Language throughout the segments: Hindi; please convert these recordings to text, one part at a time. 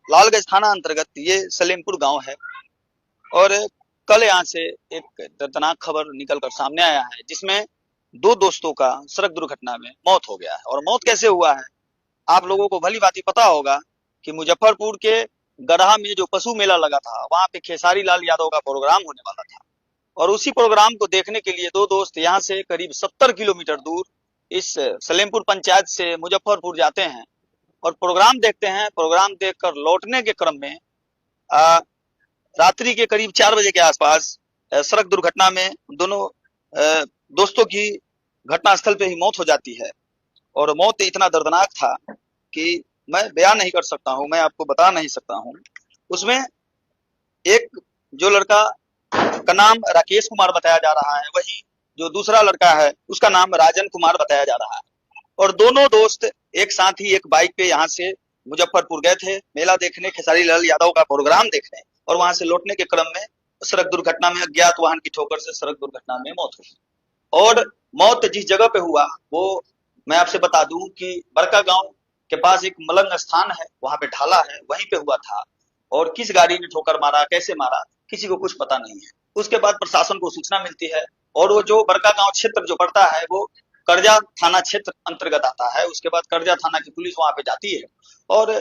लालगंज थाना अंतर्गत ये सलेमपुर गांव है। और कल यहाँ से एक दर्दनाक खबर निकलकर सामने आया है, जिसमें दो दोस्तों का सड़क दुर्घटना में मौत हो गया है। और मौत कैसे हुआ है, आप लोगों को भली भांति पता होगा कि मुजफ्फरपुर के गढ़ा में जो पशु मेला लगा था, वहां पे खेसारी लाल यादव का प्रोग्राम होने वाला था। और उसी प्रोग्राम को देखने के लिए दो दोस्त यहाँ से करीब 70 किलोमीटर दूर इस सलेमपुर पंचायत से मुजफ्फरपुर जाते हैं और प्रोग्राम देखते हैं। प्रोग्राम देखकर लौटने के क्रम में रात्रि के करीब 4 बजे के आसपास सड़क दुर्घटना में दोनों दोस्तों की घटनास्थल पे ही मौत हो जाती है। और मौत इतना दर्दनाक था कि मैं बयान नहीं कर सकता हूं, मैं आपको बता नहीं सकता हूं। उसमें एक जो लड़का का नाम राकेश कुमार बताया जा रहा है, वही जो दूसरा लड़का है उसका नाम राजन कुमार बताया जा रहा है। और दोनों दोस्त एक साथ ही एक बाइक पे यहाँ से मुजफ्फरपुर गए थे मेला देखने, खेसारी लाल यादव का प्रोग्राम देखने। और वहां से लौटने के क्रम में सड़क दुर्घटना में अज्ञात वाहन की ठोकर से सड़क दुर्घटना में मौत हुई। और मौत जिस जगह पे हुआ वो मैं आपसे बता दूं कि बड़का गांव के पास एक मलंग स्थान है, वहां पे ढाला है, वहीं पे हुआ था। और किस गाड़ी ने ठोकर मारा, कैसे मारा, किसी को कुछ पता नहीं है। उसके बाद प्रशासन को सूचना मिलती है और वो जो बड़का गांव क्षेत्र जो पड़ता है वो करजा थाना क्षेत्र अंतर्गत आता है। उसके बाद करजा थाना की पुलिस वहां पे जाती है और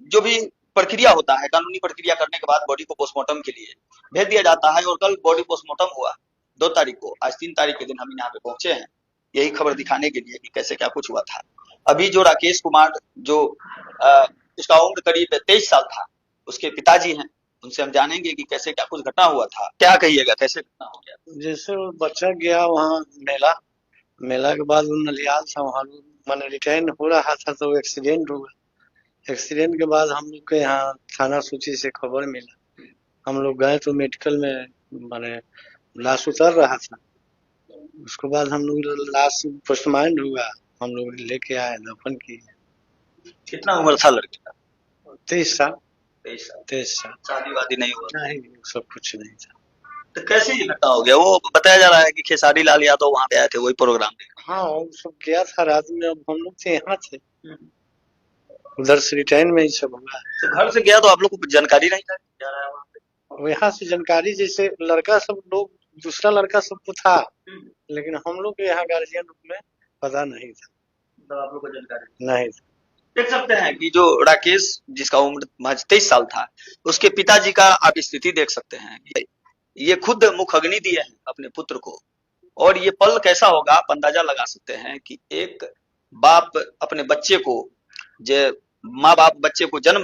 जो भी प्रक्रिया होता है, कानूनी प्रक्रिया करने के बाद बॉडी को पोस्टमार्टम के लिए भेज दिया जाता है। और कल बॉडी पोस्टमार्टम हुआ 2 तारीख को। आज 3 तारीख के दिन हम यहाँ पे पहुंचे हैं यही खबर दिखाने के लिए कि कैसे क्या कुछ हुआ था। अभी जो राकेश कुमार जो उसका उम्र करीब 23 साल था, उसके पिताजी हैं, उनसे हम जानेंगे कि कैसे क्या कुछ घटना हुआ था। क्या कहिएगा, कैसे घटना हो गया? जैसे वो बच्चा गया वहाँ मेला मेला के बाद वो नलियाल था, वहाँ मैंने रिटर्न हो रहा था तो एक्सीडेंट हुआ। एक्सीडेंट के बाद हम लोग के यहाँ थाना सूची से खबर मिला, हम लोग गए तो मेडिकल में मैंने लाश उतर रहा था। उसके बाद हम लोग लाश पोस्टमार्टम हुआ, हम लोग लेके आए, दफन किए। कितना उम्र था लड़के का? 23 साल। 23 साल। शादी वादी नहीं हुआ? नहीं, सब कुछ नहीं था। तो कैसे ये घटना हो गया? वो बताया जा रहा है कि खेसारी लाल यादव वहां पे आए थे वही प्रोग्राम देखने। हाँ, वो सब गया था रात में, अब हम लोग तो यहाँ थे, उधर से रिटर्न में ही सब हुआ। तो घर से गया तो आप लोग को जानकारी नहीं था जा रहा है वहां पे? यहाँ से जानकारी जैसे लड़का सब लोग, दूसरा लड़का सबको था, लेकिन हम लोग के यहाँ गार्जियन रूप में पता नहीं था। तो आप लोग को जानकारी नहीं था। देख सकते हैं कि जो राकेश जिसका उम्र महज 23 साल था, उसके पिताजी का आप स्थिति देख सकते हैं। ये खुद मुख अग्नि दिए हैं अपने पुत्र को। और ये पल कैसा होगा आप अंदाजा लगा सकते हैं कि एक बाप अपने बच्चे को, जो माँ बाप बच्चे को जन्म